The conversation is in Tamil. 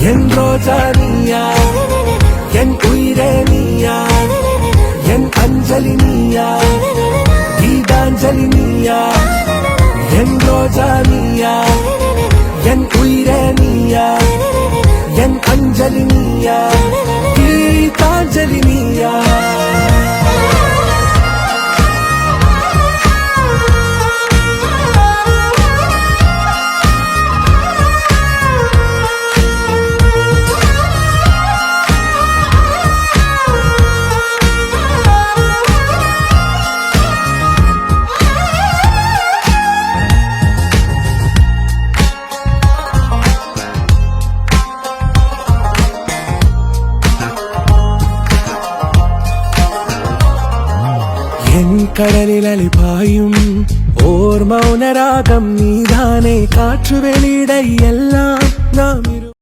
என் ரோஜா நீயா, என் உயிரே நீயா, என் அஞ்சலி நீயா, கீதாஞ்சலி நீயா. என் ரோஜா நீயா, என் உயிரே நீயா, என் அஞ்சலி நீயா, கீதாஞ்சலி நீயா. என் கடலில் அலிபாயும் ஓர் மௌன ராகம் நீதானே, காற்று வெளியிட எல்லாம் நாம்